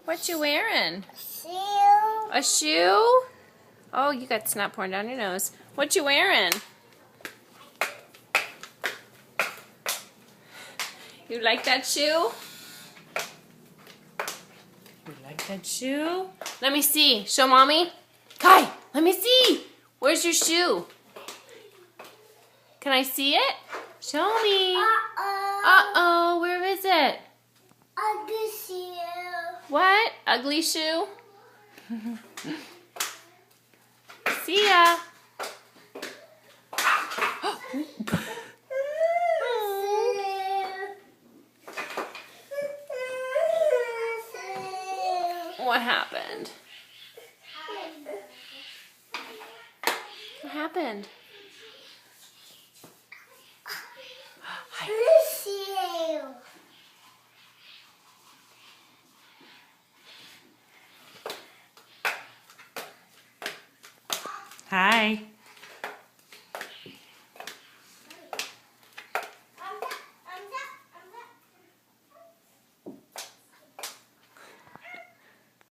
What you wearing? Shoe. A shoe? Oh, you got snot pouring down your nose. What you wearing? You like that shoe? You like that shoe? Let me see. Show mommy. Kai, let me see. Where's your shoe? Can I see it? Show me. Uh-oh, where is it? Ugly shoe. What? Ugly shoe? See ya. What happened? What happened? Hi.